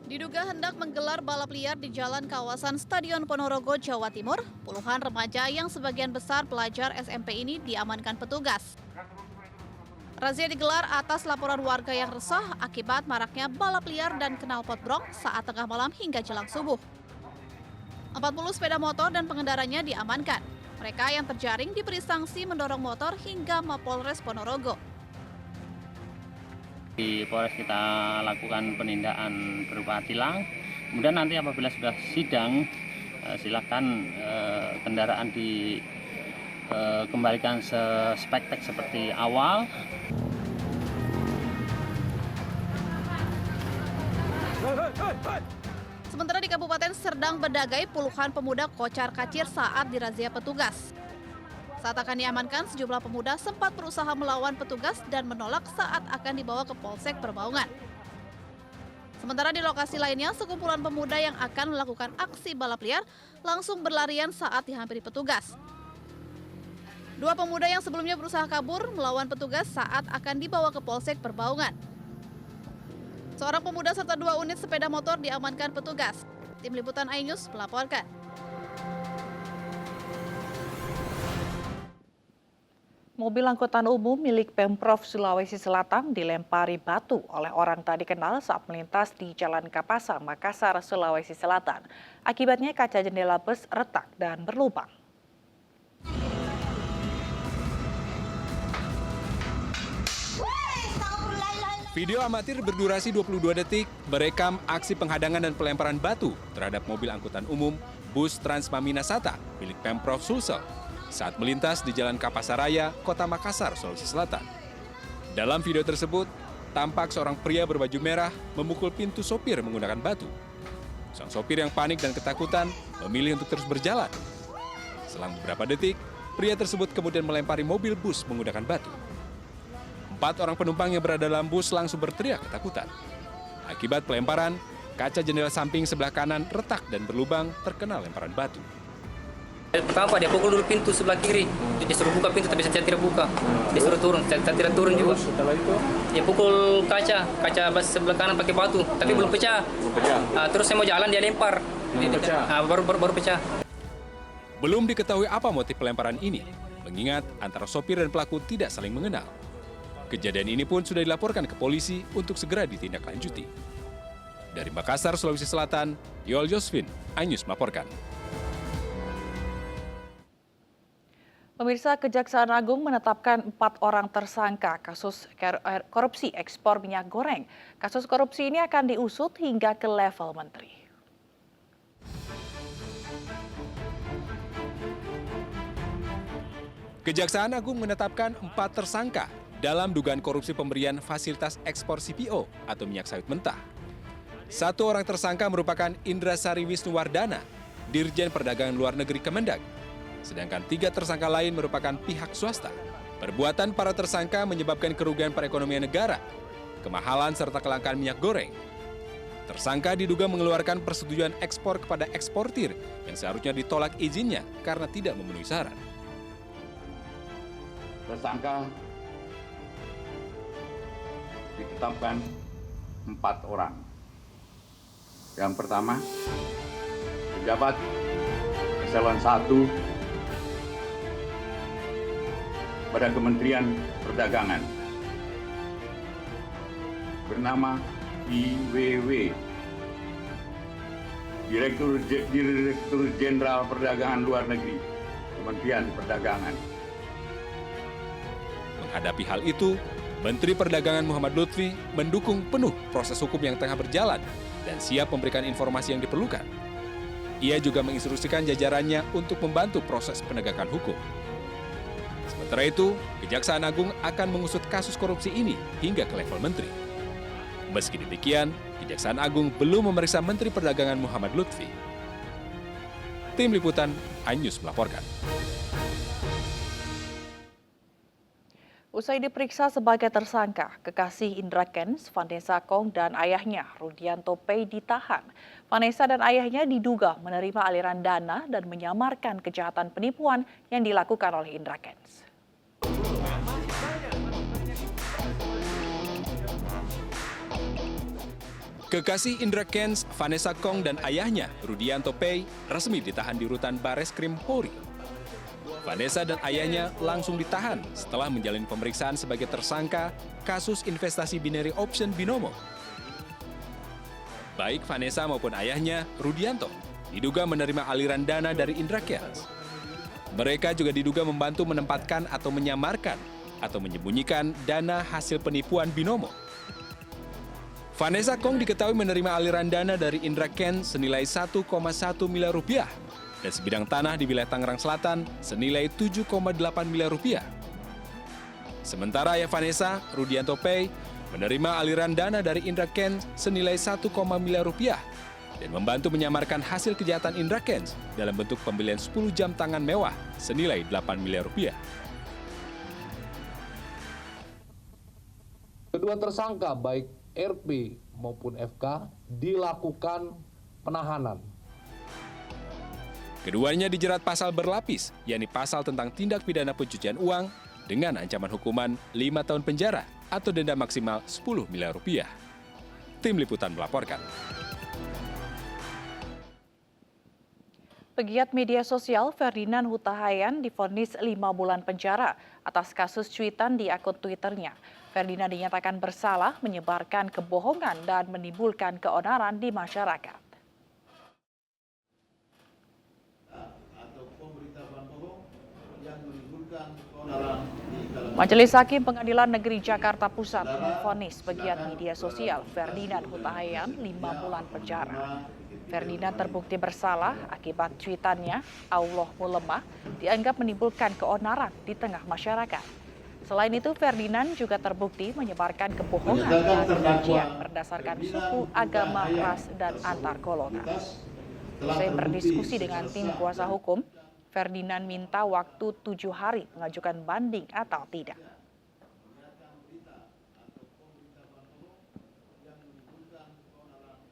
Diduga hendak menggelar balap liar di jalan kawasan Stadion Ponorogo, Jawa Timur, puluhan remaja yang sebagian besar pelajar SMP ini diamankan petugas. Razia digelar atas laporan warga yang resah akibat maraknya balap liar dan knalpot brong saat tengah malam hingga jelang subuh. 40 sepeda motor dan pengendaranya diamankan. Mereka yang terjaring diberi sanksi mendorong motor hingga Mapolres Ponorogo. Di Polres kita lakukan penindakan berupa tilang. Kemudian nanti apabila sudah sidang, silakan kendaraan dikembalikan spektek seperti awal. Sementara di Kabupaten Serdang Bedagai, puluhan pemuda kocar-kacir saat dirazia petugas. Saat akan diamankan, sejumlah pemuda sempat berusaha melawan petugas dan menolak saat akan dibawa ke Polsek Perbaungan. Sementara di lokasi lainnya, sekumpulan pemuda yang akan melakukan aksi balap liar langsung berlarian saat dihampiri petugas. Dua pemuda yang sebelumnya berusaha kabur melawan petugas saat akan dibawa ke Polsek Perbaungan. Seorang pemuda serta 2 unit sepeda motor diamankan petugas. Tim Liputan iNews melaporkan. Mobil angkutan umum milik Pemprov Sulawesi Selatan dilempari batu oleh orang tak dikenal saat melintas di Jalan Kapasa, Makassar, Sulawesi Selatan. Akibatnya kaca jendela bus retak dan berlubang. Video amatir berdurasi 22 detik merekam aksi penghadangan dan pelemparan batu terhadap mobil angkutan umum bus Transmamina Sata milik Pemprov Sulsel saat melintas di Jalan Kapasaraya, Kota Makassar, Sulawesi Selatan. Dalam video tersebut, tampak seorang pria berbaju merah memukul pintu sopir menggunakan batu. Sang sopir yang panik dan ketakutan memilih untuk terus berjalan. Selang beberapa detik, pria tersebut kemudian melempari mobil bus menggunakan batu. 4 orang penumpang yang berada dalam bus langsung berteriak ketakutan. Akibat pelemparan, kaca jendela samping sebelah kanan retak dan berlubang terkena lemparan batu. Pertama dia pukul dulu pintu sebelah kiri, dia suruh buka pintu tapi saya tidak buka, dia suruh turun, saya tidak turun juga. Setelah itu Dia pukul kaca bus sebelah kanan pakai batu, tapi belum pecah. Terus saya mau jalan dia lempar, baru pecah. Belum diketahui apa motif pelemparan ini, mengingat antara sopir dan pelaku tidak saling mengenal. Kejadian ini pun sudah dilaporkan ke polisi untuk segera ditindaklanjuti. Dari Makassar, Sulawesi Selatan, Yoel Yosvin, iNews melaporkan. Pemirsa, Kejaksaan Agung menetapkan 4 orang tersangka kasus korupsi ekspor minyak goreng. Kasus korupsi ini akan diusut hingga ke level menteri. Kejaksaan Agung menetapkan 4 tersangka dalam dugaan korupsi pemberian fasilitas ekspor CPO atau minyak sawit mentah. 1 orang tersangka merupakan Indrasari Wisnuwardana, Dirjen Perdagangan Luar Negeri Kemendag. Sedangkan 3 tersangka lain merupakan pihak swasta. Perbuatan para tersangka menyebabkan kerugian perekonomian negara, kemahalan serta kelangkaan minyak goreng. Tersangka diduga mengeluarkan persetujuan ekspor kepada eksportir yang seharusnya ditolak izinnya karena tidak memenuhi syarat. tersangka ditetapkan 4 orang. Yang pertama, pejabat eselon 1 pada Kementerian Perdagangan bernama IWW, Direktur Jenderal Perdagangan Luar Negeri, Kementerian Perdagangan. Menghadapi hal itu, Menteri Perdagangan Muhammad Lutfi mendukung penuh proses hukum yang tengah berjalan dan siap memberikan informasi yang diperlukan. Ia juga menginstruksikan jajarannya untuk membantu proses penegakan hukum. Sementara itu, Kejaksaan Agung akan mengusut kasus korupsi ini hingga ke level menteri. Meski demikian, Kejaksaan Agung belum memeriksa Menteri Perdagangan Muhammad Lutfi. Tim Liputan iNews melaporkan. Usai diperiksa sebagai tersangka, kekasih Indra Kents, Vanessa Kong dan ayahnya Rudianto Pei ditahan. Vanessa dan ayahnya diduga menerima aliran dana dan menyamarkan kejahatan penipuan yang dilakukan oleh Indra Kents. Kekasih Indra Kents, Vanessa Kong, dan ayahnya, Rudianto Pei, resmi ditahan di rutan Bareskrim Polri. Vanessa dan ayahnya langsung ditahan setelah menjalani pemeriksaan sebagai tersangka kasus investasi binary option Binomo. Baik Vanessa maupun ayahnya, Rudianto, diduga menerima aliran dana dari Indra Kents. Mereka juga diduga membantu menempatkan atau menyamarkan atau menyembunyikan dana hasil penipuan Binomo. Vanessa Kong diketahui menerima aliran dana dari Indra Kents senilai 1,1 miliar rupiah dan sebidang tanah di wilayah Tangerang Selatan senilai 7,8 miliar rupiah. Sementara ayah Vanessa, Rudianto Pei, menerima aliran dana dari Indra Kents senilai 1, miliar rupiah dan membantu menyamarkan hasil kejahatan Indra Kents dalam bentuk pembelian 10 jam tangan mewah senilai 8 miliar rupiah. Kedua tersangka baik RP maupun FK dilakukan penahanan. Keduanya dijerat pasal berlapis, yakni pasal tentang tindak pidana pencucian uang dengan ancaman hukuman 5 tahun penjara atau denda maksimal 10 miliar rupiah. Tim Liputan melaporkan. Pegiat media sosial Ferdinand Huta Hayan divonis 5 bulan penjara atas kasus cuitan di akun Twitternya. Ferdinand dinyatakan bersalah menyebarkan kebohongan dan menimbulkan keonaran di masyarakat. Majelis Hakim Pengadilan Negeri Jakarta Pusat memvonis pegiat media sosial Ferdinand Huta Hayan 5 bulan penjara. Ferdinand terbukti bersalah akibat cuitannya "Allahmu lemah" dianggap menimbulkan keonaran di tengah masyarakat. Selain itu, Ferdinand juga terbukti menyebarkan kebohongan dan kebencian berdasarkan suku, agama, ras, dan antar golongan. Usai berdiskusi dengan tim kuasa hukum, Ferdinand minta waktu 7 hari mengajukan banding atau tidak.